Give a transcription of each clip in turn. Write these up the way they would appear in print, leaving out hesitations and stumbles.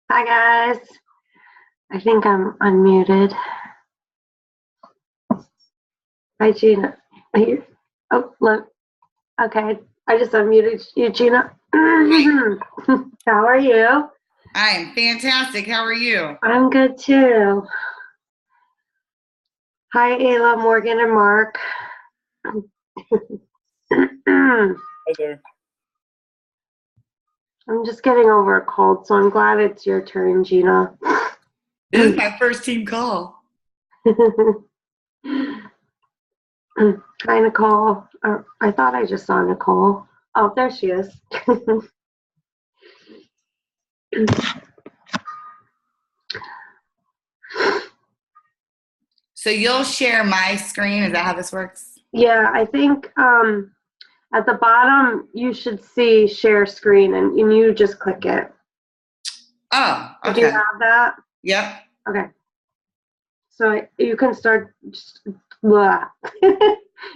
Hi guys. I think I'm unmuted. Hi Gina. Are you? Oh, look. Okay. I just unmuted you, Gina. How are you? I am fantastic. How are you? I'm good too. Hi Ayla, Morgan, and Mark. Hi there. I'm just getting over a cold, so I'm glad it's your turn, Gina. This is my first team call. Hi, Nicole. I thought I just saw Nicole. Oh, there she is. So you'll share my screen. Is that how this works? Yeah, I think at the bottom you should see share screen, and you just click it. Oh, okay. Do you have that? Yep. Okay. So you can start.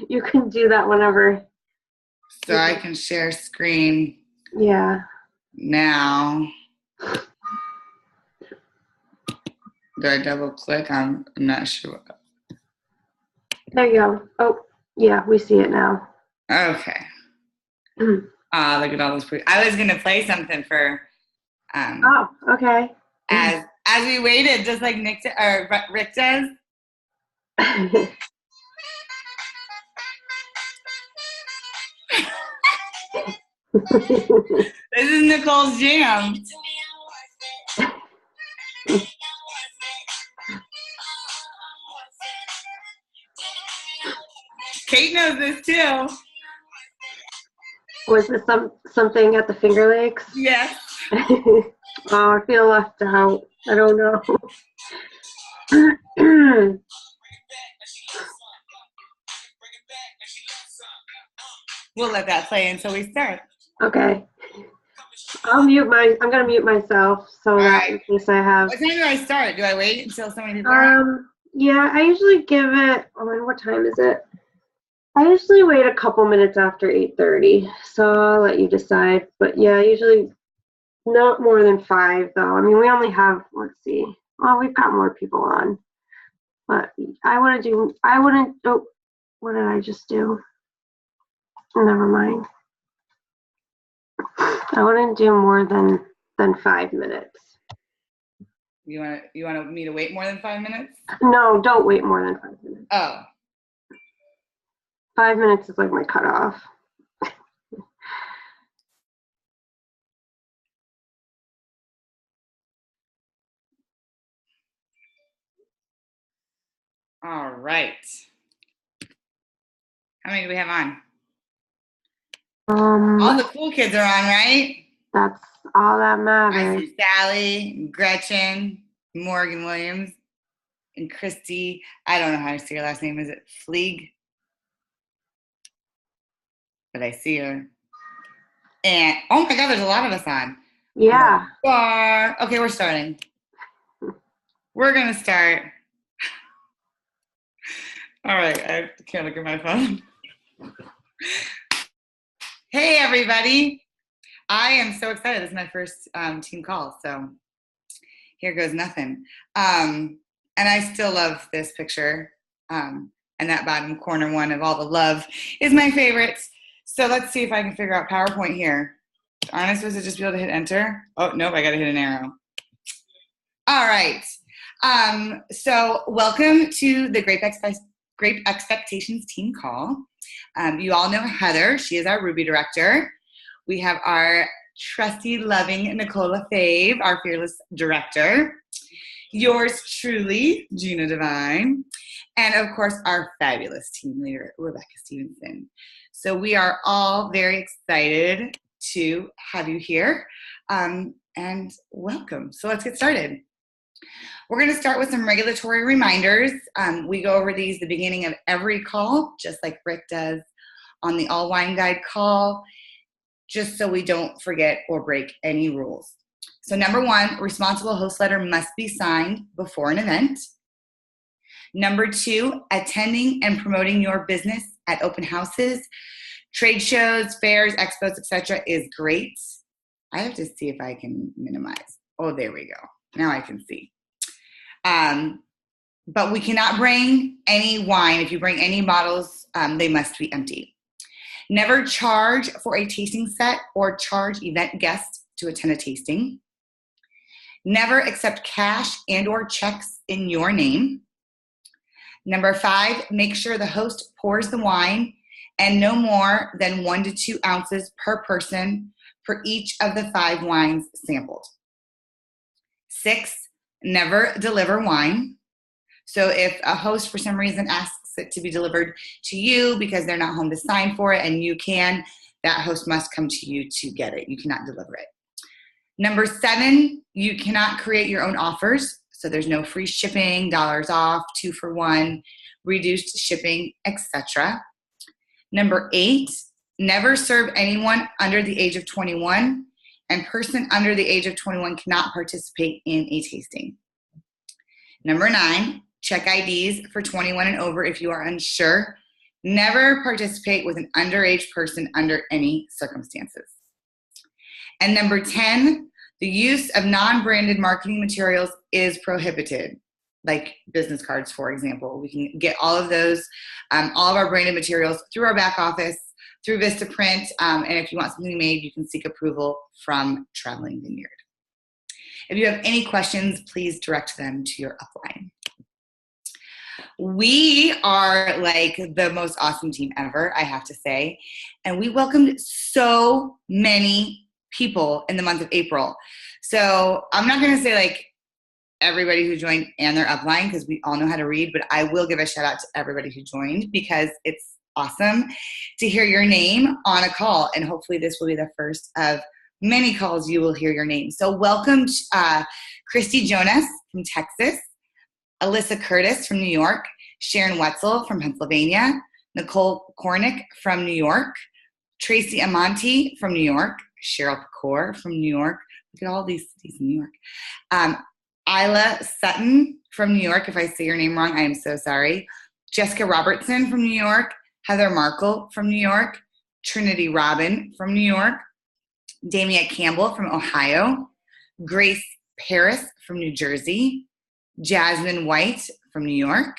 You can do that whenever. So I can share screen. Yeah. Now. Do I double click? I'm not sure. There you go. Oh, yeah, we see it now. Okay. Look at all those. I was gonna play something for. Oh, okay. As we waited, just like Nick or Rick does. This is Nicole's jam. Kate knows this too. Was this something at the Finger Lakes? Yes. Oh, I feel left out. I don't know. We'll let that play until we start. Okay. I'm gonna mute myself so that in case I have. What time do I start? Do I wait until so many people are? Yeah, I usually give it. Oh, what time is it? I usually wait a couple minutes after 8:30, so I'll let you decide. But yeah, usually not more than 5 though. I mean, we only have. Let's see. Well, we've got more people on, but I wouldn't. Oh, what did I just do? Never mind. I wouldn't do more than 5 minutes. You want me to wait more than 5 minutes? No, don't wait more than 5 minutes. Oh. 5 minutes is like my cutoff. All right. How many do we have on? All the cool kids are on, right? That's all that matters. I see Sally, Gretchen, Morgan Williams, and Christy. I don't know how to say her last name. Is it Fleeg? But I see her. And oh my God, there's a lot of us on. Yeah. Okay, we're starting. We're gonna start. All right, I can't look at my phone. Hey everybody. I am so excited. This is my first team call, so here goes nothing. And I still love this picture. And that bottom corner one of all the love is my favorite. So let's see if I can figure out PowerPoint here. Aren't I supposed to just be able to hit enter? Oh, nope, I gotta hit an arrow. All right. So welcome to the Grape Expectations team call. You all know Heather. She is our Ruby director. We have our trusty, loving Nicola Fave, our fearless director. Yours truly, Gina Devine. And of course, our fabulous team leader, Rebecca Stevenson. So we are all very excited to have you here. And welcome. So let's get started. We're going to start with some regulatory reminders. We go over these at the beginning of every call, just like Rick does on the All Wine Guide call, just so we don't forget or break any rules. So number 1, responsible host letter must be signed before an event. Number 2, attending and promoting your business at open houses, trade shows, fairs, expos, etc. is great. I have to see if I can minimize. Oh, there we go. Now I can see. But we cannot bring any wine. If you bring any bottles, they must be empty. Never charge for a tasting set or charge event guests to attend a tasting. Never accept cash and or checks in your name. Number 5, make sure the host pours the wine and no more than 1 to 2 ounces per person for each of the 5 wines sampled. 6, never deliver wine. So if a host for some reason asks it to be delivered to you because they're not home to sign for it and you can, that host must come to you to get it. You cannot deliver it. Number 7, you cannot create your own offers. So there's no free shipping, dollars off, 2 for 1, reduced shipping, etc. Number 8, never serve anyone under the age of 21, and person under the age of 21 cannot participate in a tasting. Number 9, check IDs for 21 and over if you are unsure. Never participate with an underage person under any circumstances. And number 10, the use of non-branded marketing materials is prohibited, like business cards, for example. We can get all of those, all of our branded materials through our back office, through Vistaprint, and if you want something made, you can seek approval from Traveling Vineyard. If you have any questions, please direct them to your upline. We are like the most awesome team ever, I have to say, and we welcomed so many people in the month of April. So I'm not going to say like everybody who joined and their upline because we all know how to read, but I will give a shout out to everybody who joined because it's awesome to hear your name on a call, and hopefully this will be the first of many calls you will hear your name. So welcome Christy Jonas from Texas, Alyssa Curtis from New York, Sharon Wetzel from Pennsylvania, Nicole Kornick from New York, Tracy Amonte from New York, Cheryl Pecor from New York. Look at all these cities in New York. Isla Sutton from New York. If I say your name wrong, I am so sorry. Jessica Robertson from New York, Heather Markle from New York, Trinity Robin from New York, Damia Campbell from Ohio, Grace Paris from New Jersey, Jasmine White from New York,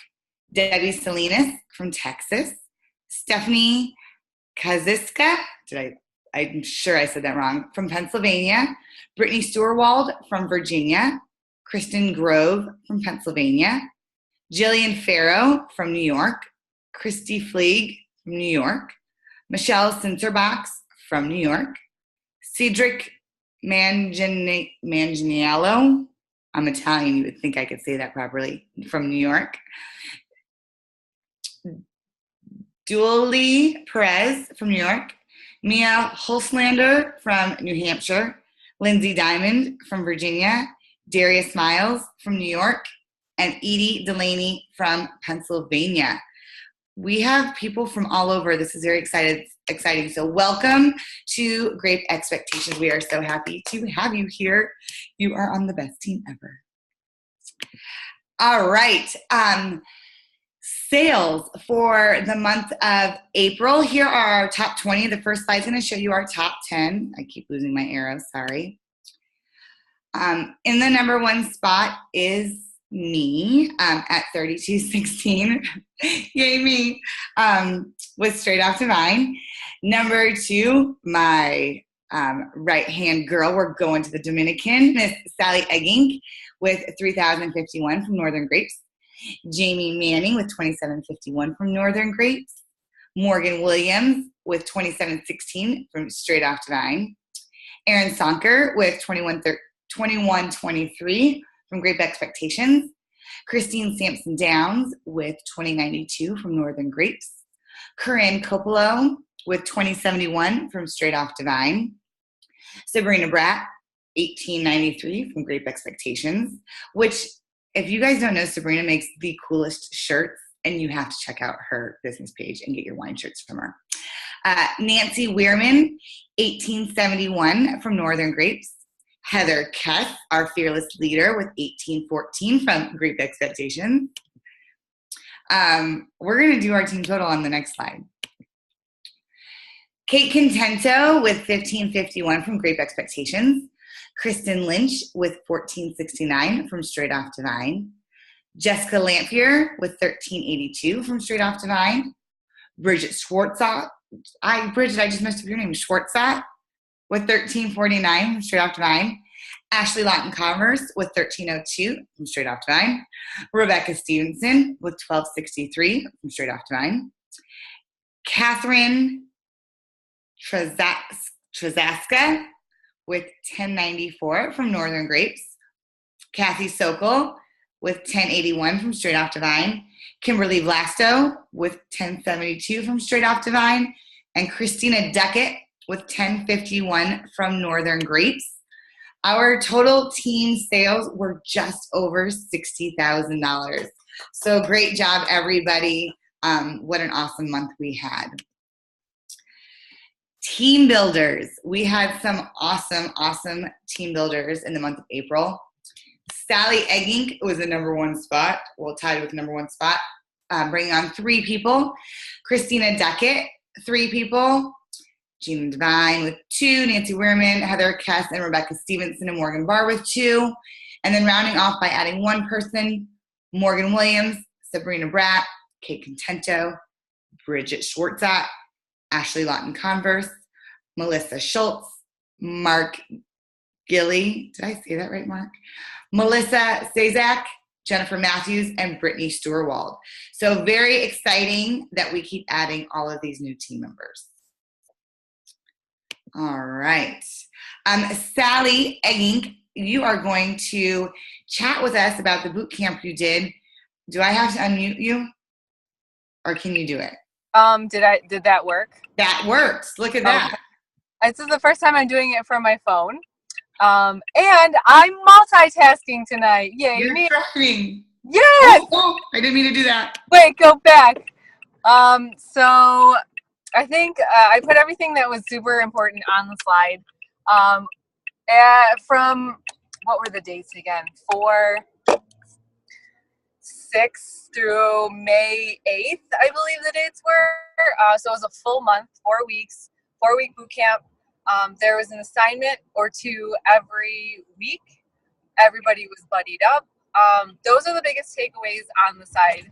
Debbie Salinas from Texas, Stephanie Kaziska, I'm sure I said that wrong, from Pennsylvania, Brittany Stewart from Virginia, Kristen Grove from Pennsylvania, Jillian Farrow from New York, Christy Fleeg from New York, Michelle Sinterbox from New York, Cedric Manganiello, I'm Italian, you would think I could say that properly, from New York, Julie Perez from New York, Mia Holslander from New Hampshire, Lindsay Diamond from Virginia, Darius Miles from New York, and Edie Delaney from Pennsylvania. We have people from all over. This is very exciting. So welcome to Grape Expectations. We are so happy to have you here. You are on the best team ever. All right. Sales for the month of April. Here are our top 20. The first slide is going to show you our top 10. I keep losing my arrow, sorry. In the number 1 spot is me at 3216. Yay, me. With Straight Off Divine. Number 2, my right-hand girl. We're going to the Dominican, Miss Sally Egging with 3051 from Northern Grapes. Jamie Manning with 2751 from Northern Grapes. Morgan Williams with 2716 from Straight Off Divine. Aaron Sonker with 2123 from Grape Expectations. Christine Sampson Downs with 2092 from Northern Grapes. Corinne Coppola with 2071 from Straight Off Divine. Sabrina Bratt, 1893 from Grape Expectations, which, if you guys don't know, Sabrina makes the coolest shirts, and you have to check out her business page and get your wine shirts from her. Nancy Weirman, 1871 from Northern Grapes. Heather Kess, our fearless leader, with 1814 from Grape Expectations. We're going to do our team total on the next slide. Kate Contento with 1551 from Grape Expectations. Kristen Lynch with 1469 from Straight Off Divine. Jessica Lamphere with 1382 from Straight Off Divine. Bridget Schwartzat. Bridget, I just messed up your name. Schwartzat with 1349 from Straight Off Divine. Ashley Lawton Commerce with 1302 from Straight Off Divine. Rebecca Stevenson with 1263 from Straight Off Divine. Catherine Trezaska with 1094 from Northern Grapes. Kathy Sokol with 1081 from Straight Off Divine. Kimberly Vlasto with 1072 from Straight Off Divine. And Christina Duckett with 1051 from Northern Grapes. Our total team sales were just over $60,000. So great job, everybody. What an awesome month we had. Team builders. We had some awesome team builders in the month of April. Sally Eggink was the number one spot. Well, tied with the number one spot, bringing on 3 people. Christina Duckett, 3 people. Gina Devine with 2, Nancy Wehrman, Heather Kess, and Rebecca Stevenson and Morgan Barr with 2. And then rounding off by adding 1 person, Morgan Williams, Sabrina Bratt, Kate Contento, Bridget Schwartzat, Ashley Lawton Converse, Melissa Schultz, Mark Gilly, did I say that right, Mark? Melissa Sazak, Jennifer Matthews, and Brittany Stewart-Wald. So very exciting that we keep adding all of these new team members. All right. Sally Eggink, you are going to chat with us about the boot camp you did. Do I have to unmute you? Or can you do it? Did that work? That works. Look at that. Okay. This is the first time I'm doing it from my phone. And I'm multitasking tonight. Yay. You're driving. Yes! Oh, I didn't mean to do that. Wait, go back. So I think I put everything that was super important on the slide. From, what were the dates again? 6 through May 8th, I believe the dates were. So it was a full month, 4 weeks, 4-week boot camp. There was an assignment or 2 every week. Everybody was buddied up. Those are the biggest takeaways on the side.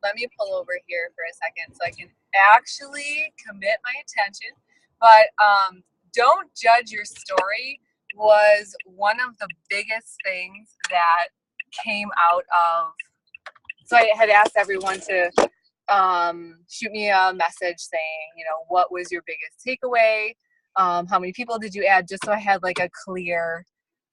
Let me pull over here for a second so I can actually commit my attention. But don't judge your story was one of the biggest things that came out of. So I had asked everyone to shoot me a message saying, what was your biggest takeaway? How many people did you add? Just so I had like a clear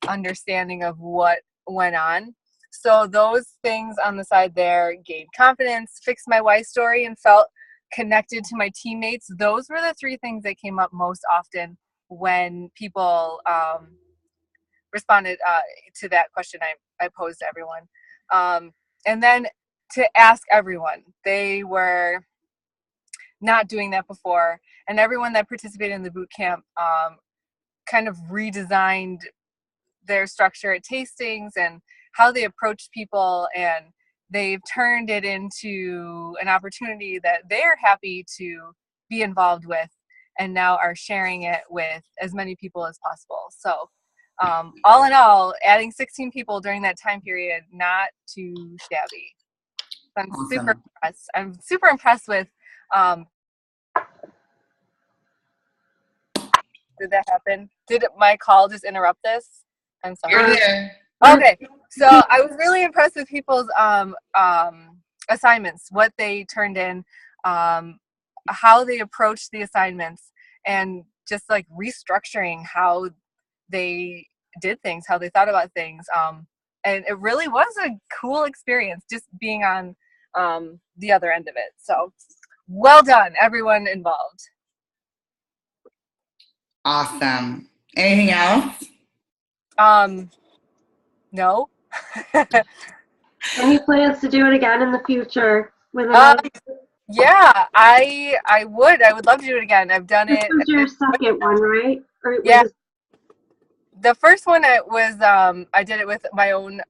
understanding of what went on. So those things on the side there gained confidence, fixed my why story, and felt connected to my teammates. Those were the 3 things that came up most often when people responded to that question I posed to everyone. And then to ask everyone, they were not doing that before. And everyone that participated in the boot camp kind of redesigned their structure at tastings and how they approached people, and they've turned it into an opportunity that they're happy to be involved with, and now are sharing it with as many people as possible. So all in all, adding 16 people during that time period, not too shabby. I'm Awesome. super impressed. I'm super impressed with, did that happen? Did my call just interrupt this? I'm sorry. You're there. Okay, so I was really impressed with people's assignments, what they turned in, how they approached the assignments, and just like restructuring how they did things, how they thought about things. And it really was a cool experience just being on the other end of it. So well done, everyone involved. Awesome. Anything else? No. Any plans to do it again in the future? With Yeah, I would love to do it again. I've done this it. was your second one, right? Or Yeah. was The first one was I did it with my own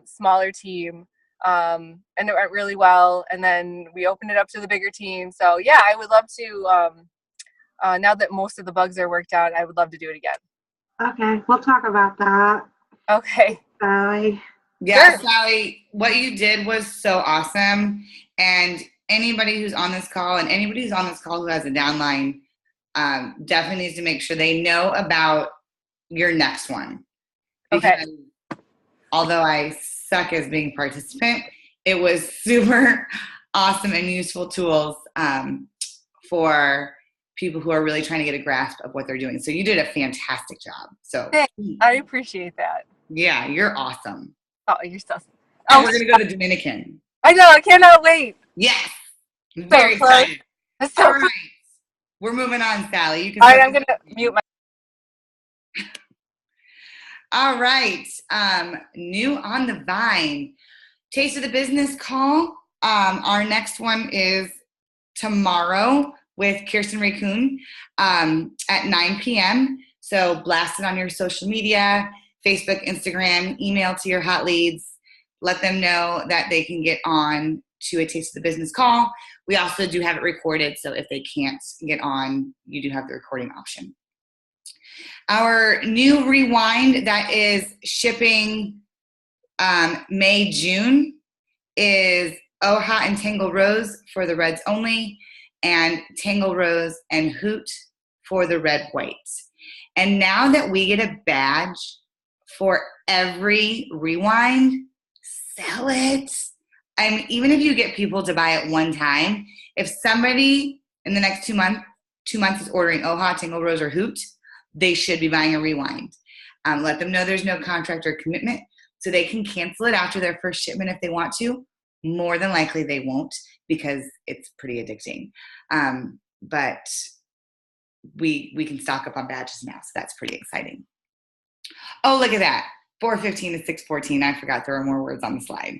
smaller team, and it went really well. And then we opened it up to the bigger team. So yeah, I would love to now that most of the bugs are worked out, I would love to do it again. Okay, we'll talk about that. Okay. Sally. Yeah, Sure. Sally, what you did was so awesome. And anybody who's on this call and anybody who's on this call who has a downline definitely needs to make sure they know about your next one. Okay. Because although I suck as being a participant, it was super awesome and useful tools for people who are really trying to get a grasp of what they're doing. So you did a fantastic job. So Thanks. I appreciate that. yeah, you're awesome. Oh, you're so. And Oh, we're gonna go to Dominican. I know. I cannot wait. Yes, very close. excited. It's so All close. right, we're moving on, Sally. You can. All right, I'm gonna mute my. All right, new on the vine. Taste of the Business call. Our next one is tomorrow with Kirsten Raccoon at 9 p.m. So blast it on your social media, Facebook, Instagram, email to your hot leads. Let them know that they can get on to a Taste of the Business call. We also do have it recorded, so if they can't get on, you do have the recording option. Our new rewind that is shipping May, June is OHA and Tangle Rose for the reds only, and Tangle Rose and Hoot for the red white. And now that we get a badge for every rewind, sell it. I mean, even if you get people to buy it one time, if somebody in the next 2 months is ordering OHA, Tangle Rose, or Hoot, they should be buying a rewind. Let them know there's no contract or commitment, so they can cancel it after their first shipment if they want to. More than likely they won't, because it's pretty addicting. But we can stock up on badges now, so that's pretty exciting. Oh, look at that. 4:15 to 6:14. I forgot there were more words on the slide.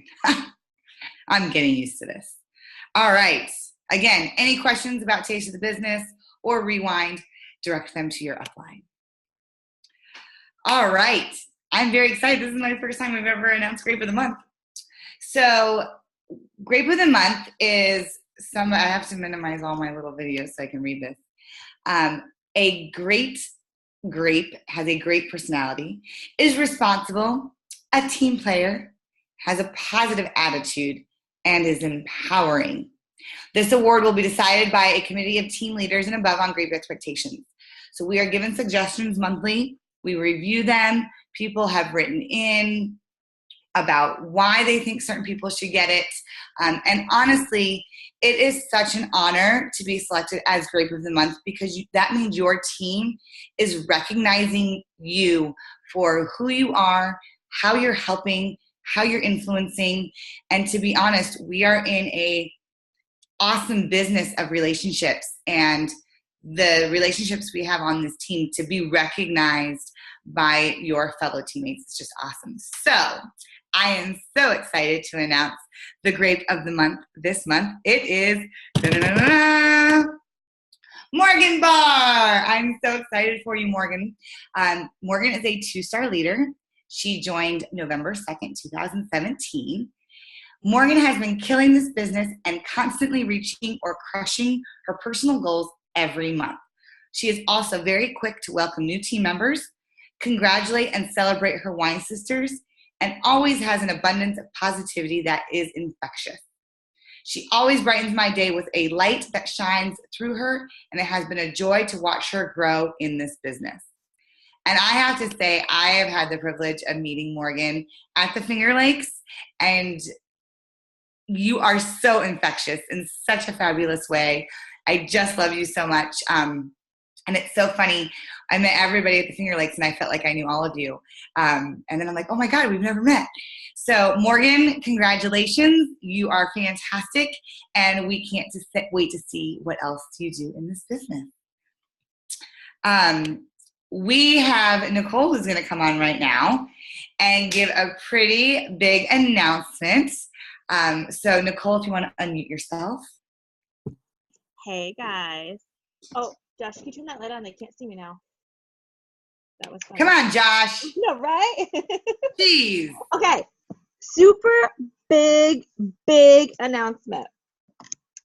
I'm getting used to this. All right. Again, any questions about Taste of the Business or Rewind, direct them to your upline. All right. I'm very excited. This is my first time we've ever announced Grape of the Month. So Grape of the Month is I have to minimize all my little videos so I can read this. A great grape has a great personality, is responsible, a team player, has a positive attitude, and is empowering. This award will be decided by a committee of team leaders and above on grape expectations. So we are given suggestions monthly. We review them. People have written in about why they think certain people should get it. And honestly, it is such an honor to be selected as Grape of the Month, because that means your team is recognizing you for who you are, how you're helping, how you're influencing. And to be honest, we are in a awesome business of relationships, and the relationships we have on this team, to be recognized by your fellow teammates is just awesome. So I am so excited to announce the Grape of the Month this month. It is Morgan Barr. I'm so excited for you, Morgan. Morgan is a 2-star leader. She joined November 2nd, 2017. Morgan has been killing this business and constantly reaching or crushing her personal goals every month. She is also very quick to welcome new team members, congratulate and celebrate her wine sisters, and always has an abundance of positivity that is infectious. She always brightens my day with a light that shines through her, and it has been a joy to watch her grow in this business. And I have to say, I have had the privilege of meeting Morgan at the Finger Lakes, and you are so infectious in such a fabulous way. I just love you so much. And it's so funny. I met everybody at the Finger Lakes, and I felt like I knew all of you. And then I'm like, oh my God, we've never met. So Morgan, congratulations. You are fantastic. And we can't wait to see what else you do in this business. We have Nicole, who's going to come on right now and give a pretty big announcement. So Nicole, if you want to unmute yourself. Hey guys. Oh, Josh, can you turn that light on? They can't see me now. That was fun. Come on, Josh. No, right? Jeez. Okay. Super big announcement.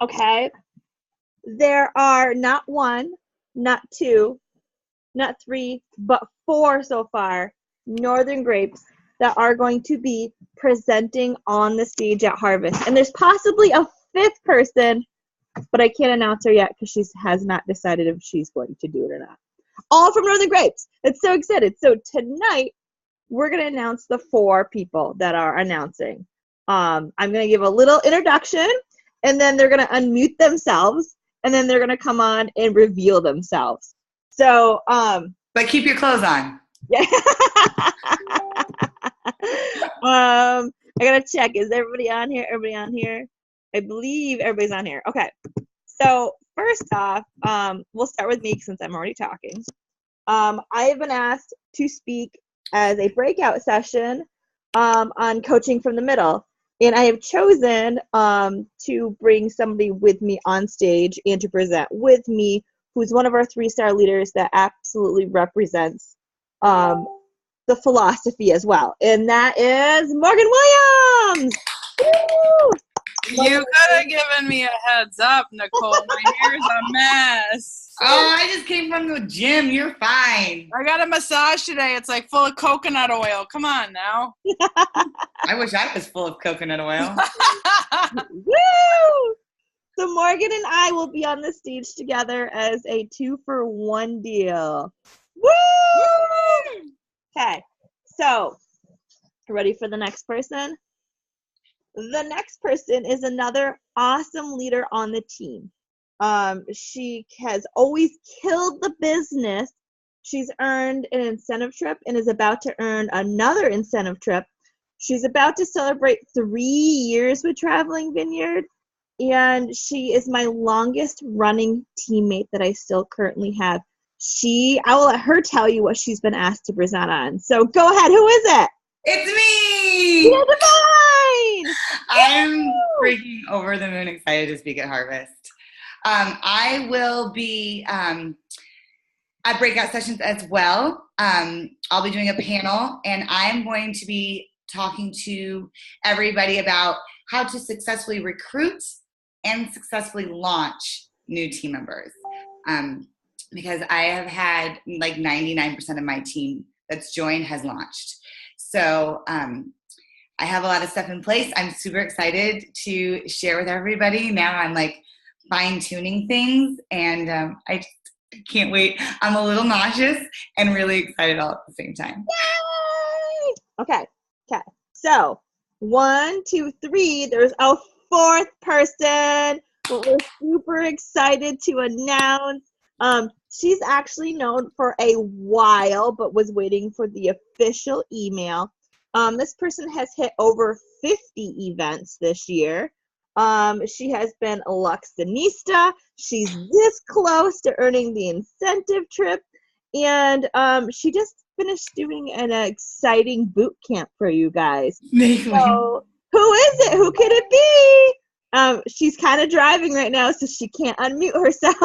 Okay. There are not 1, not 2, not 3, but 4 so far, Northern Grapes that are going to be presenting on the stage at Harvest. And there's possibly a 5th person, but I can't announce her yet because she has not decided if she's going to do it or not. All from Northern Grapes. It's so excited. So tonight, we're going to announce the 4 people that are announcing. I'm going to give a little introduction, and then they're going to unmute themselves, and then they're going to come on and reveal themselves. So, But keep your clothes on. yeah. I got to check. Is everybody on here? Everybody on here? I believe everybody's on here. Okay. So, first off, we'll start with me since I'm already talking. I have been asked to speak as a breakout session on coaching from the middle. And I have chosen to bring somebody with me on stage and to present with me who's one of our 3-star leaders that absolutely represents the philosophy as well. And that is Morgan Williams! Woo! You could have given me a heads up, Nicole. My hair's a mess. Oh, I just came from the gym. You're fine. I got a massage today. It's like full of coconut oil. Come on now. I wish I was full of coconut oil. Woo! So Morgan and I will be on the stage together as a 2-for-1 deal. Woo! Okay, so ready for the next person? The next person is another awesome leader on the team. She has always killed the business. She's earned an incentive trip and is about to earn another incentive trip. She's about to celebrate 3 years with Traveling Vineyard, and she is my longest running teammate that I still currently have. I will let her tell you what she's been asked to present on. So go ahead. Who is it? It's me! Tina Divine! I'm freaking over the moon excited to speak at Harvest. I will be at breakout sessions as well. I'll be doing a panel, and I'm going to be talking to everybody about how to successfully recruit and successfully launch new team members. Because I have had like 99% of my team that's joined has launched. So I have a lot of stuff in place. I'm super excited to share with everybody. Now I'm like fine-tuning things, and I just can't wait. I'm a little nauseous and really excited all at the same time. Yay! Okay. So 1, 2, 3. There's a 4th person, but we're super excited to announce. She's actually known for a while, but was waiting for the official email. This person has hit over 50 events this year. She has been a Luxonista. She's this close to earning the incentive trip. And she just finished doing an exciting boot camp for you guys. So who is it? Who could it be? She's kind of driving right now, so she can't unmute herself.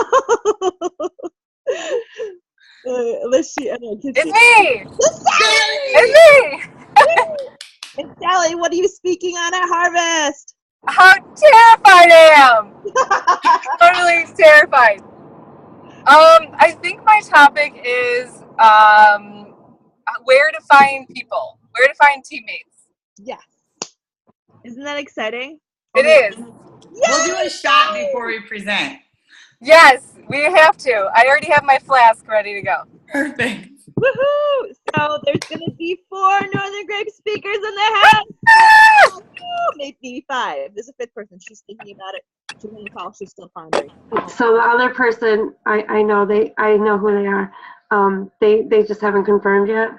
Unless she, It's me! It's It's me! And Sally, what are you speaking on at Harvest? How terrified I am! Totally terrified. I think my topic is where to find people, where to find teammates. Yes. Isn't that exciting? It is. We'll do a shot before we present. Yes, we have to. I already have my flask ready to go. Perfect. Woohoo! So there's going to be 4 Northern Grape speakers in the house. Maybe 5. There's a 5th person. She's thinking about it. She's going to call. She's still pondering. So the other person, I know who they are. They just haven't confirmed yet.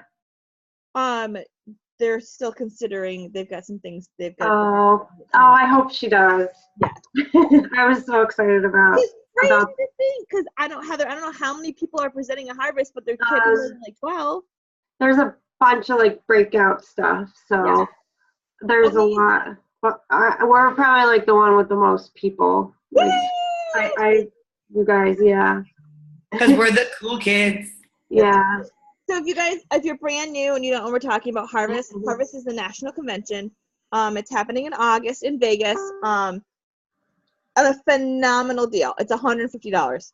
They're still considering. They've got some things they've got. Oh, I hope she does. Yeah. I was so excited about. It's crazy to think, because I don't know how many people are presenting a Harvest, but there could be like 12. There's a bunch of like breakout stuff, so Yeah. there's a lot. But we're probably like the one with the most people. Like, you guys, yeah. Because we're the cool kids. Yeah. So if you're brand new and you don't know what we're talking about, Harvest is the national convention. It's happening in August in Vegas. A phenomenal deal. It's $150.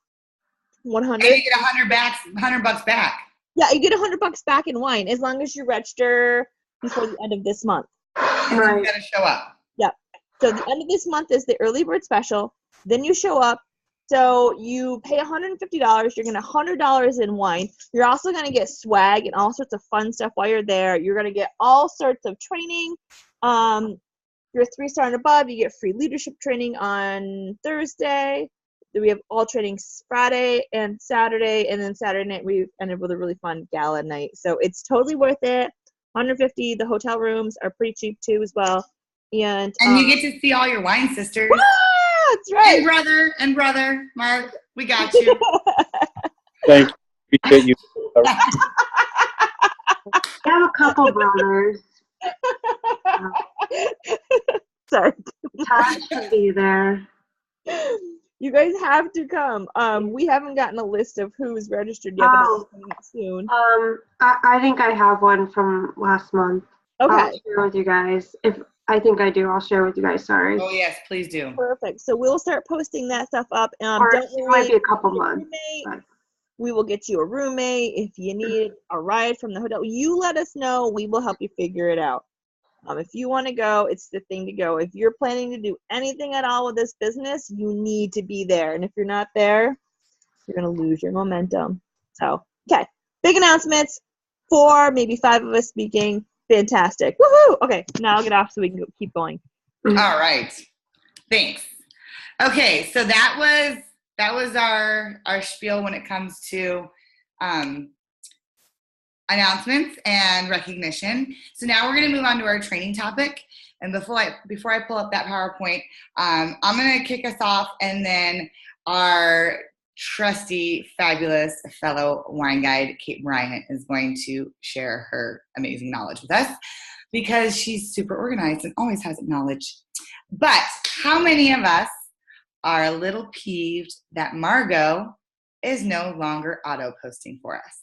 100. And you get $100 back. Yeah, you get $100 back in wine as long as you register before the end of this month. And then you gotta show up. Yep. So the end of this month is the early bird special. Then you show up. So you pay $150. You're gonna $100 in wine. You're also gonna get swag and all sorts of fun stuff while you're there. You're gonna get all sorts of training. You're 3-star and above. You get free leadership training on Thursday. Then we have all trainings Friday and Saturday, and then Saturday night we ended with a really fun gala night. So it's totally worth it. $150. The hotel rooms are pretty cheap too as well. And you get to see all your wine sisters. That's right. And brother, Mark, we got you. Thank you. Appreciate you. I have a couple brothers. Sorry. Todd should be there. You guys have to come. We haven't gotten a list of who's registered yet, but it's coming up soon. I think I have one from last month. Okay. I'll share with you guys. If I think I do, I'll share with you guys. Sorry. Oh yes, please do. Perfect. So we'll start posting that stuff up. Or Don't it worry. might be a couple months. Roommate. We will get you a roommate. If you need a ride from the hotel, you let us know. We will help you figure it out. If you want to go, it's the thing to go. If you're planning to do anything at all with this business, you need to be there. And if you're not there, you're going to lose your momentum. So, okay. Big announcements. 4, maybe 5 of us speaking. Fantastic. Woohoo! Okay, now I'll get off so we can keep going. All right. Thanks. Okay, so that was our spiel when it comes to announcements and recognition. So now we're going to move on to our training topic. And before I pull up that PowerPoint, I'm going to kick us off, and then our trusty, fabulous fellow wine guide, Kate Bryant, is going to share her amazing knowledge with us because she's super organized and always has knowledge. But how many of us are a little peeved that Margot is no longer auto posting for us?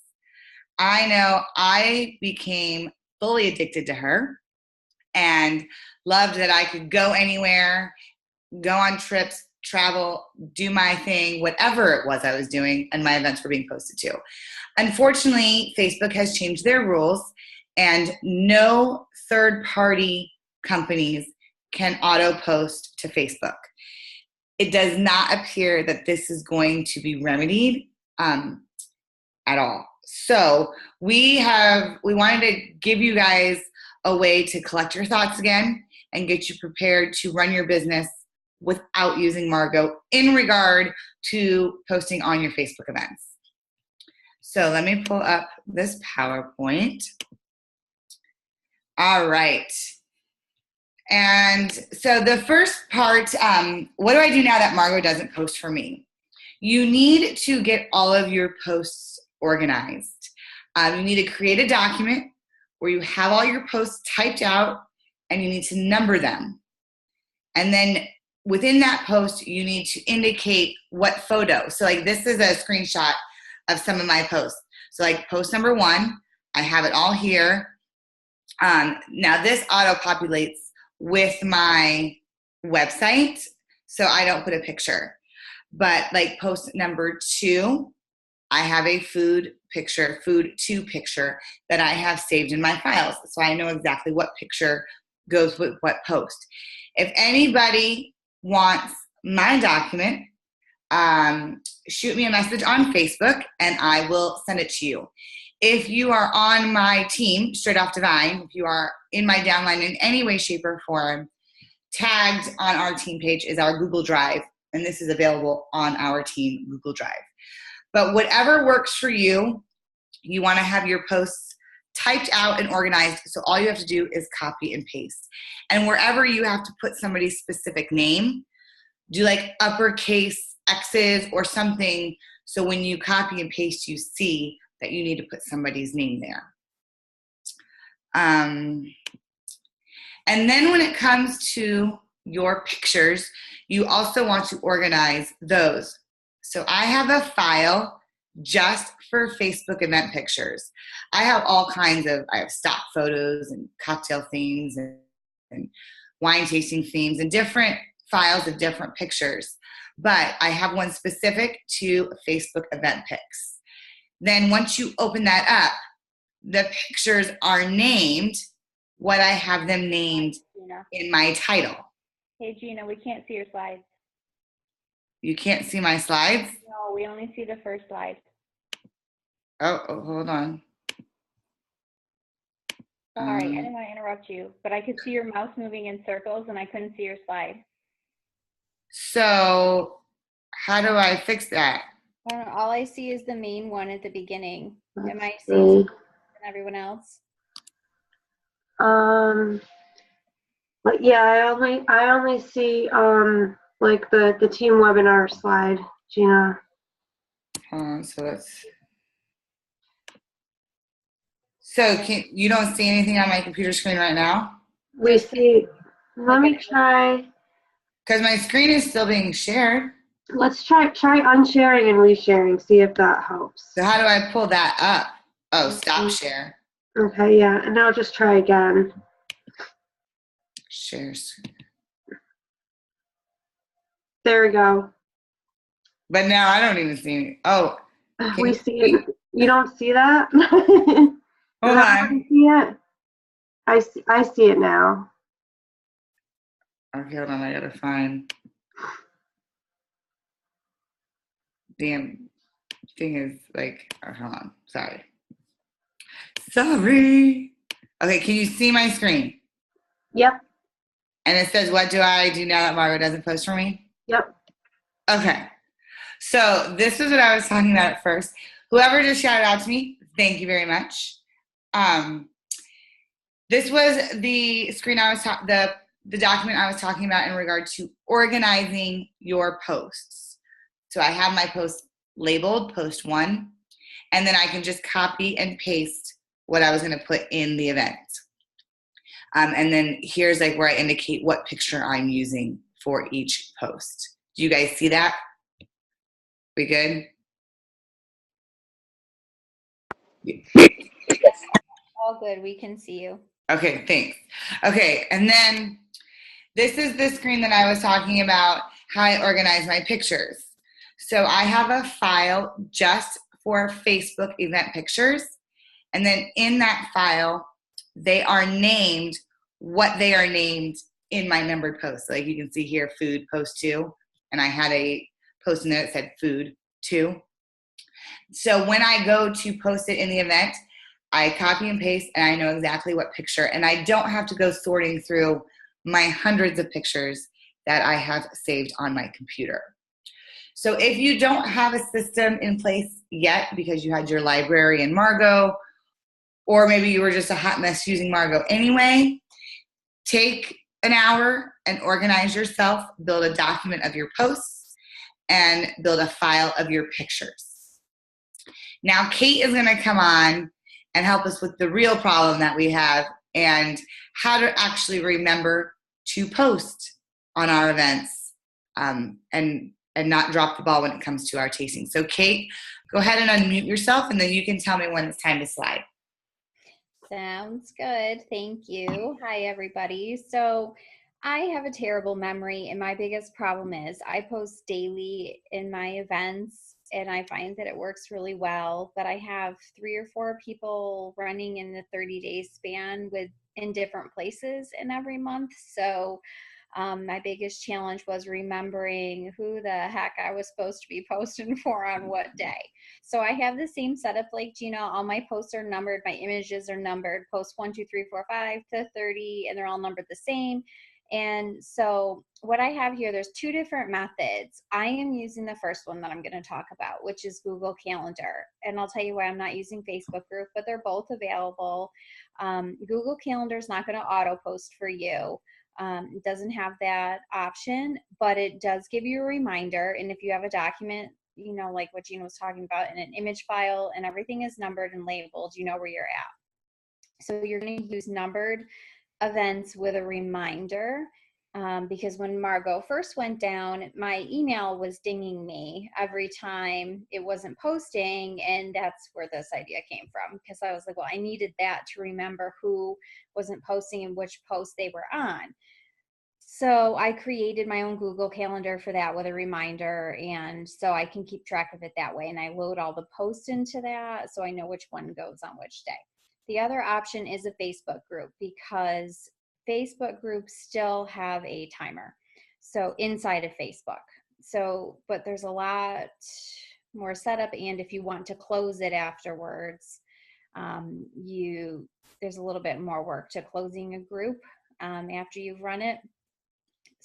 I know I became fully addicted to her and loved that I could go anywhere, go on trips, travel, do my thing, whatever it was I was doing, and my events were being posted to. Unfortunately, Facebook has changed their rules, and no third-party companies can auto-post to Facebook. It does not appear that this is going to be remedied at all. So we wanted to give you guys a way to collect your thoughts again and get you prepared to run your business without using Margot in regard to posting on your Facebook events. So let me pull up this PowerPoint. All right. And so the first part, what do I do now that Margot doesn't post for me? You need to get all of your posts organized. You need to create a document where you have all your posts typed out, and you need to number them. And then within that post, you need to indicate what photo. So like this is a screenshot of some of my posts. So like post number 1, I have it all here. Now this auto-populates with my website, so I don't put a picture. But like post number 2, I have a food to picture that I have saved in my files. So I know exactly what picture goes with what post. If anybody wants my document, shoot me a message on Facebook and I will send it to you. If you are on my team, Straight Off Divine, if you are in my downline in any way, shape, or form, tagged on our team page is our Google Drive, and this is available on our team Google Drive. But whatever works for you, you want to have your posts typed out and organized, so all you have to do is copy and paste. And wherever you have to put somebody's specific name, do like uppercase X's or something, so when you copy and paste, you see that you need to put somebody's name there. And then when it comes to your pictures, you also want to organize those. So I have a file just for Facebook event pictures. I have all kinds of, I have stock photos and cocktail themes and wine tasting themes and different files of different pictures, but I have one specific to Facebook event pics. Then once you open that up, the pictures are named what I have them named Gina. in my title. Hey, Gina, we can't see your slides. You can't see my slides? No, we only see the first slide. Oh, hold on. Sorry, I didn't want to interrupt you, but I could see your mouse moving in circles and I couldn't see your slide. So how do I fix that? I don't know, all I see is the main one at the beginning. Am I Let's seeing something see. different than everyone else? But yeah, I only see like the team webinar slide, Gina. So you don't see anything on my computer screen right now? We see. Let me try. Because my screen is still being shared. Let's try unsharing and resharing. See if that helps. So how do I pull that up? Oh, stop share. Okay, yeah, and now just try again. Share. There we go. But now I don't even see it. Oh, We see it. You don't see that? hold on. See it? I see it now. Okay, hold on. I gotta find. Damn thing is like, oh, hold on. Sorry. Okay, can you see my screen? Yep. And it says, what do I do now that Margo doesn't post for me? Yep. Okay. So this is what I was talking about at first. Whoever just shouted out to me, thank you very much. This was the screen the document I was talking about in regard to organizing your posts. So I have my posts labeled, post 1, and then I can just copy and paste what I was going to put in the event. And then here's like where I indicate what picture I'm using for each post. Do you guys see that? We good? All good, we can see you. Okay, thanks. Okay, and then this is the screen that I was talking about, how I organize my pictures. So I have a file just for Facebook event pictures. And then in that file, they are named what they are named in my numbered posts. Like you can see here, food post 2. And I had a post in there that said food 2. So when I go to post it in the event, I copy and paste and I know exactly what picture. And I don't have to go sorting through my hundreds of pictures that I have saved on my computer. So if you don't have a system in place yet because you had your library in Margo, or maybe you were just a hot mess using Margo anyway, take an hour and organize yourself, build a document of your posts, and build a file of your pictures. Now, Kate is going to come on and help us with the real problem that we have and how to actually remember to post on our events and not drop the ball when it comes to our tasting. So Kate, go ahead and unmute yourself and then you can tell me when it's time to slide. Sounds good. Thank you. Hi, everybody. So I have a terrible memory, and my biggest problem is I post daily in my events, and I find that it works really well, but I have 3 or 4 people running in the 30-day span in different places in every month. So my biggest challenge was remembering who the heck I was supposed to be posting for on what day. So I have the same setup like Gina. All my posts are numbered. My images are numbered. Post 1, 2, 3, 4, 5 to 30, and they're all numbered the same. And so what I have here, there's 2 different methods. I am using the first one that I'm going to talk about, which is Google Calendar. And I'll tell you why I'm not using Facebook group, but they're both available. Google Calendar is not going to auto post for you. It doesn't have that option, but it does give you a reminder. And if you have a document, you know, like what Gina was talking about, in an image file and everything is numbered and labeled, you know where you're at. So you're going to use numbered events with a reminder because when Margo first went down, my email was dinging me every time it wasn't posting, and that's where this idea came from, because I was like, well, I needed that to remember who wasn't posting and which post they were on. So I created my own Google Calendar for that with a reminder, and so I can keep track of it that way. And I load all the posts into that so I know which one goes on which day. The other option is a Facebook group, because Facebook groups still have a timer. So inside of Facebook. So, but there's a lot more setup, and if you want to close it afterwards, there's a little bit more work to closing a group after you've run it.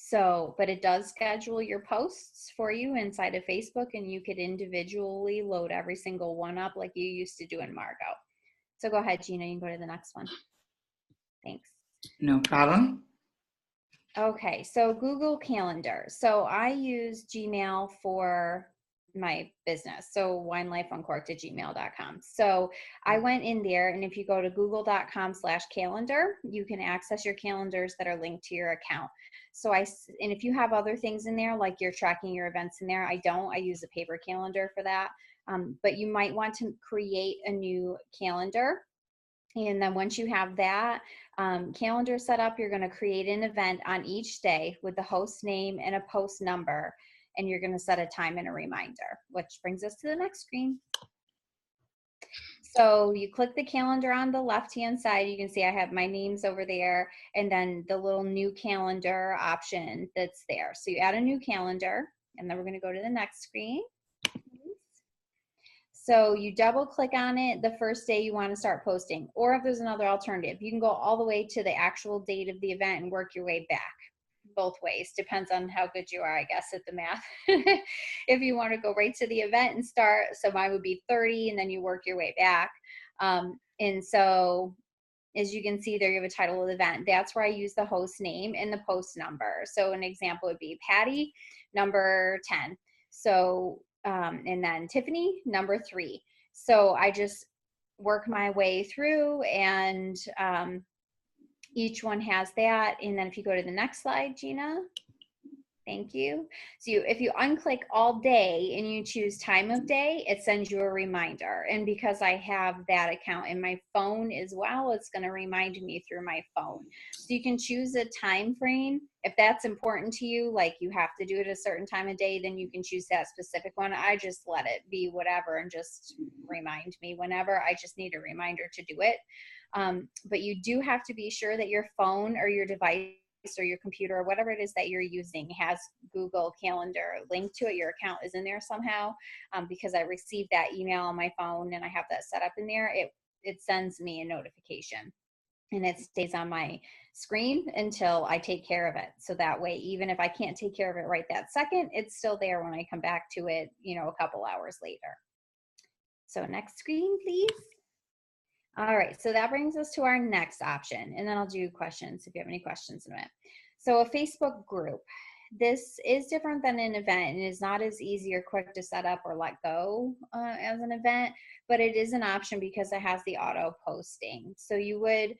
So, but it does schedule your posts for you inside of Facebook, and you could individually load every single one up like you used to do in Margot. So go ahead, Gina, you can go to the next one. Thanks. No problem. Okay, so Google Calendar. So I use Gmail for my business. So winelifeuncorked@gmail.com. So I went in there, and if you go to google.com/calendar, you can access your calendars that are linked to your account. So and if you have other things in there, like you're tracking your events in there, I use a paper calendar for that. But you might want to create a new calendar. And then once you have that calendar set up, you're going to create an event on each day with the host name and a post number. And you're going to set a time and a reminder, which brings us to the next screen. So you click the calendar on the left-hand side. You can see I have my names over there, and then the little new calendar option that's there. So you add a new calendar, and then we're going to go to the next screen. So you double click on it the first day you want to start posting, or if there's another alternative, you can go all the way to the actual date of the event and work your way back. Both ways, depends on how good you are, I guess, at the math. If you want to go right to the event and start, so mine would be 30, and then you work your way back. And so as you can see there, you have a title of the event. That's where I use the host name and the post number. So an example would be Patty, number 10. So, and then Tiffany, number 3. So I just work my way through, and each one has that. And then if you go to the next slide, Gina. Thank you. So if you unclick all day and you choose time of day, it sends you a reminder. And because I have that account in my phone as well, it's going to remind me through my phone. So you can choose a time frame. If that's important to you, like you have to do it at a certain time of day, then you can choose that specific one. I just let it be whatever and just remind me whenever. I just need a reminder to do it. But you do have to be sure that your phone or your device or your computer or whatever it is that you're using has Google Calendar linked to it. Your account is in there somehow, because I received that email on my phone and I have that set up in there. It sends me a notification, and it stays on my screen until I take care of it. So that way, even if I can't take care of it right that second, it's still there when I come back to it, a couple hours later. So next screen, please. All right, so that brings us to our next option, and then I'll do questions if you have any questions in a minute. So a Facebook group. This is different than an event, and is not as easy or quick to set up or let go as an event, but it is an option because it has the auto posting. So you would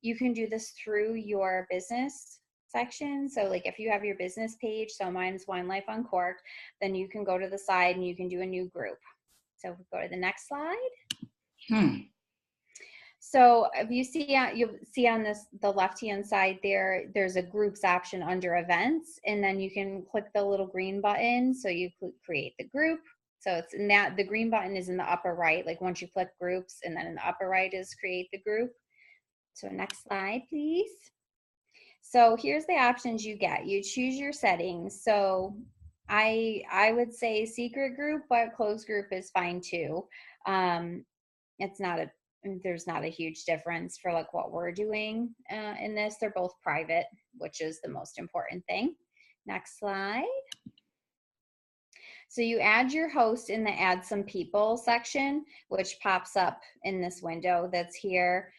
you can do this through your business section. So like if you have your business page, so mine's Wine Life Uncorked, then you can go to the side and you can do a new group. So if we go to the next slide. So if you see, you'll see on the left-hand side there's a groups option under events, and then you can click the little green button. So you create the group. So it's in that, the green button is in the upper right, like once you click groups, and then in the upper right is create the group. So next slide, please. So here's the options you get. You choose your settings. So I would say secret group, but closed group is fine too. There's not a huge difference for like what we're doing in this. They're both private, which is the most important thing. Next slide. So you add your host in the add some people section, which pops up in this window that's here.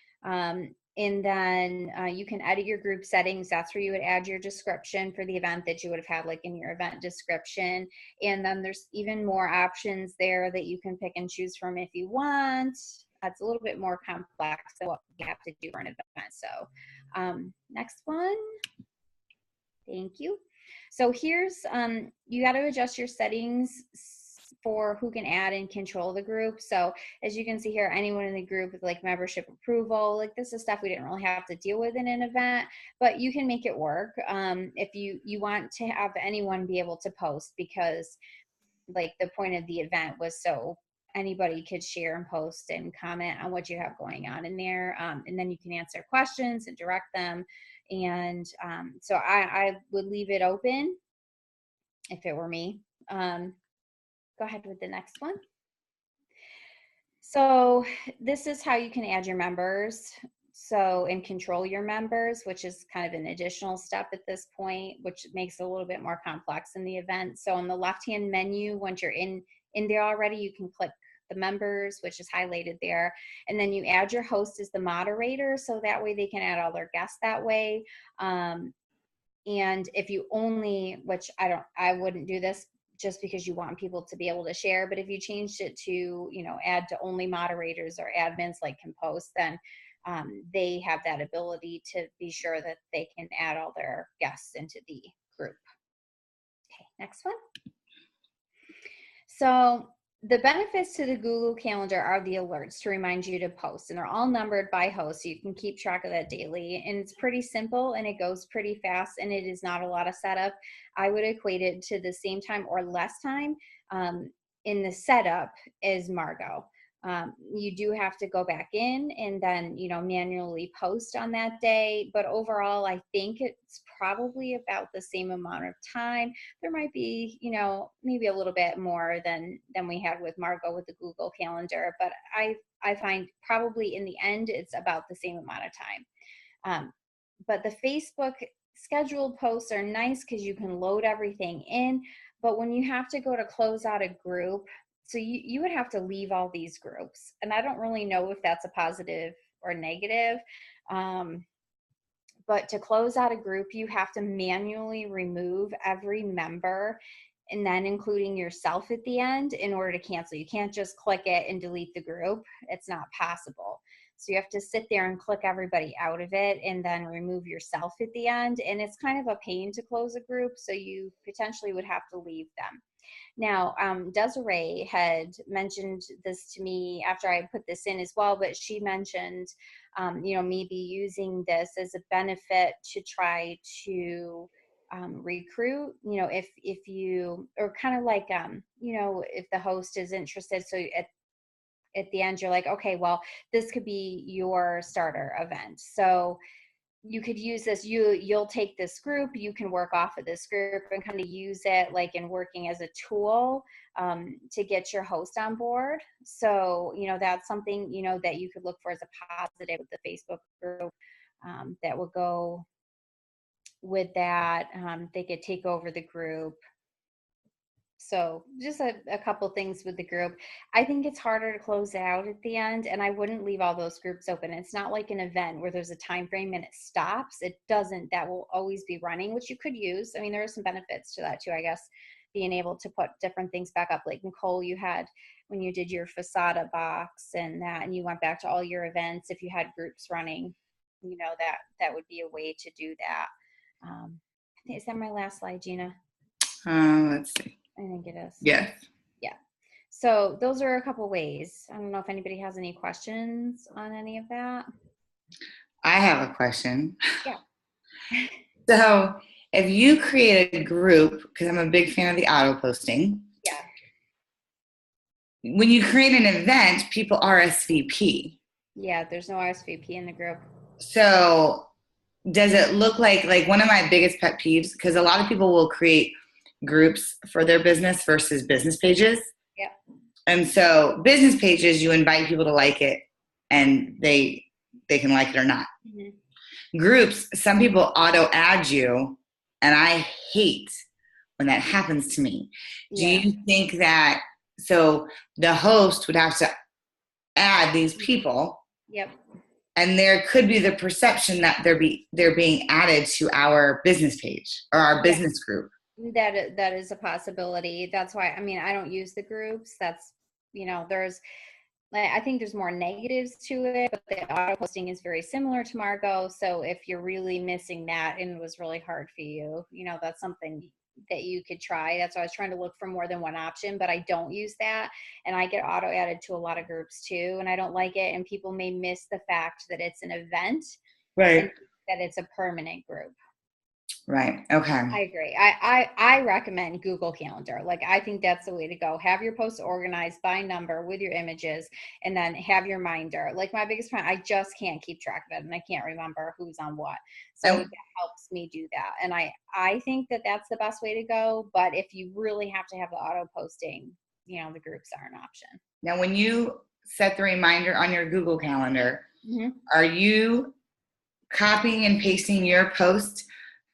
And then you can edit your group settings. That's where you would add your description for the event that you would have had like in your event description. And then there's even more options there that you can pick and choose from if you want. It's a little bit more complex than what you have to do for an event. So next one. Thank you. So here's, you got to adjust your settings for who can add and control the group. So as you can see here, anyone in the group with like membership approval, like this is stuff we didn't really have to deal with in an event, but you can make it work. If you want to have anyone be able to post, because like the point of the event was so anybody could share and post and comment on what you have going on in there. And then you can answer questions and direct them. And so I would leave it open if it were me. Go ahead with the next one. So this is how you can add your members. So, and control your members, which is kind of an additional step at this point, which makes it a little bit more complex in the event. So on the left-hand menu, once you're in there already, you can click the members, which is highlighted there. And then you add your host as the moderator. So that way they can add all their guests that way. And if you only, which I wouldn't do this just because you want people to be able to share, but if you changed it to, you know, add to only moderators or admins like can post, then they have that ability to be sure that they can add all their guests into the group. Okay, next one. So the benefits to the Google Calendar are the alerts to remind you to post, and they're all numbered by host, so you can keep track of that daily. And it's pretty simple and it goes pretty fast, and it is not a lot of setup. I would equate it to the same time or less time in the setup as Margot. You do have to go back in and then, you know, manually post on that day. But overall, I think it's probably about the same amount of time. There might be, you know, maybe a little bit more than we had with Margot with the Google Calendar. But I find probably in the end, it's about the same amount of time. But the Facebook scheduled posts are nice because you can load everything in. But when you have to go to close out a group, so you would have to leave all these groups. And I don't really know if that's a positive or negative. But to close out a group, you have to manually remove every member, and then including yourself at the end in order to cancel. You can't just click it and delete the group. It's not possible. So you have to sit there and click everybody out of it and then remove yourself at the end. And it's kind of a pain to close a group, so you potentially would have to leave them. Now, Desiree had mentioned this to me after I put this in as well, but she mentioned, you know, maybe using this as a benefit to try to recruit, you know, if you, or kind of like, you know, if the host is interested. So at the end, you're like, okay, well, this could be your starter event. So you could use this, you'll take this group, you can work off of this group and kind of use it like in working as a tool to get your host on board. So, you know, that's something, you know, that you could look for as a positive with the Facebook group that would go with that. They could take over the group. So just a couple things with the group. I think it's harder to close out at the end, and I wouldn't leave all those groups open. It's not like an event where there's a time frame and it stops. It doesn't. That will always be running, which you could use. I mean, there are some benefits to that too, I guess, being able to put different things back up. Like Nicole, you had when you did your Fasada box and that, and you went back to all your events. If you had groups running, you know, that would be a way to do that. Is that my last slide, Gina? Let's see. I think it is. Yes. Yeah. So those are a couple ways. I don't know if anybody has any questions on any of that. I have a question. Yeah. So if you create a group, because I'm a big fan of the auto posting. Yeah. When you create an event, people RSVP. Yeah, there's no RSVP in the group. So does it look like one of my biggest pet peeves, because a lot of people will create groups for their business versus business pages. Yeah. And so business pages, you invite people to like it and they can like it or not. Mm-hmm. Groups, some people auto add you, and I hate when that happens to me. Yeah. Do you think that, so the host would have to add these people? Yep. And there could be the perception that they're being added to our business page or our business group. That is a possibility. That's why, I mean, I don't use the groups. That's, you know, I think there's more negatives to it, but the auto posting is very similar to Margot. So if you're really missing that and it was really hard for you, you know, that's something that you could try. That's why I was trying to look for more than one option, but I don't use that. And I get auto added to a lot of groups too, and I don't like it. And people may miss the fact that it's an event and that it's a permanent group. Right. Okay. I agree. I recommend Google Calendar. Like, I think that's the way to go. Have your posts organized by number with your images, and then have your reminder. Like, my biggest point, I just can't keep track of it, and I can't remember who's on what. So that helps me do that. And I think that that's the best way to go. But if you really have to have the auto posting, you know, the groups are an option. Now, when you set the reminder on your Google Calendar, Mm-hmm. are you copying and pasting your post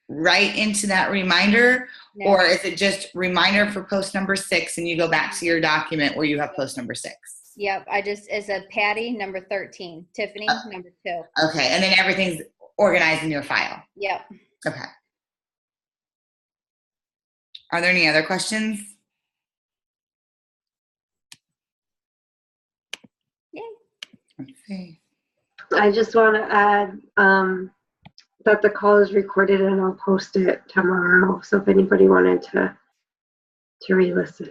right into that reminder? No. Or is it just reminder for post number 6 and you go back to your document where you have post number 6? Yep. It's a Patty number 13, Tiffany number 2. Okay. And then everything's organized in your file. Yep. Okay. Are there any other questions? Yay. Let's see. I just want to add that the call is recorded and I'll post it tomorrow. So if anybody wanted to re-listen.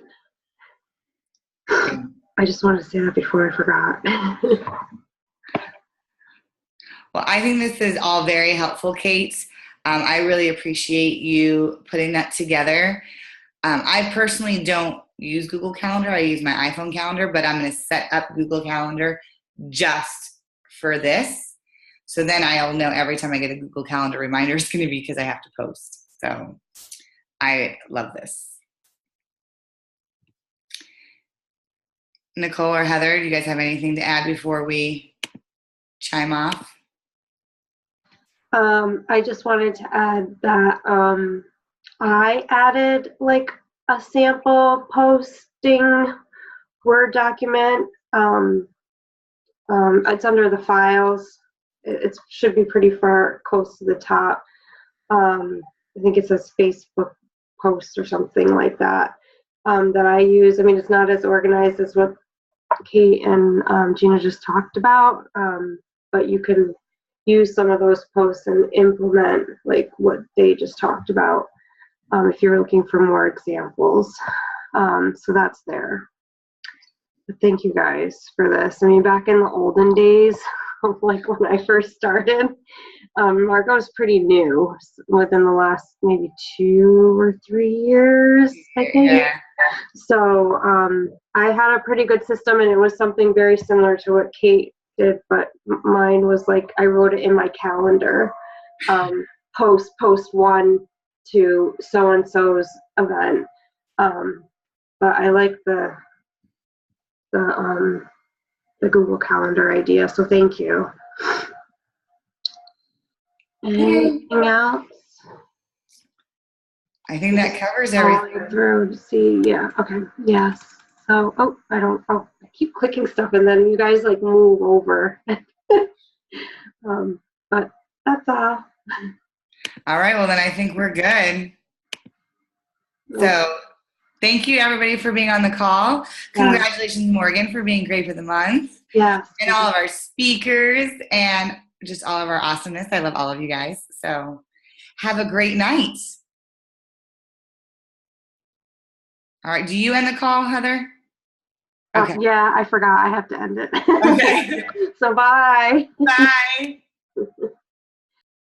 I just wanted to say that before I forgot. Well, I think this is all very helpful, Kate. I really appreciate you putting that together. I personally don't use Google Calendar. I use my iPhone calendar, but I'm going to set up Google Calendar just for this. So then I'll know every time I get a Google Calendar reminder, it's going to be because I have to post. So I love this. Nicole or Heather, do you guys have anything to add before we chime off? I just wanted to add that I added like a sample posting Word document. It's under the files. It should be pretty far close to the top. I think it says Facebook posts or something like that that I use. I mean, it's not as organized as what Kate and Gina just talked about, but you can use some of those posts and implement like what they just talked about if you're looking for more examples. So that's there. But thank you guys for this. I mean, back in the olden days, like when I first started, Margot's pretty new within the last maybe 2 or 3 years, I think. Yeah. So I had a pretty good system, and it was something very similar to what Kate did, but mine was like I wrote it in my calendar. Post 1 to so-and-so's event. But I like the Google Calendar idea, so thank you. Anything else? I think that covers everything. Going through to see, yeah, okay, yes. So, I keep clicking stuff and then you guys like move over. But that's all. All right, well then I think we're good. So thank you everybody for being on the call. Congratulations, Morgan, for being Grave of the Month. Yes. And all of our speakers and just all of our awesomeness. I love all of you guys. So have a great night. All right, do you end the call, Heather? Okay. Yeah, I forgot. I have to end it. Okay. So bye. Bye.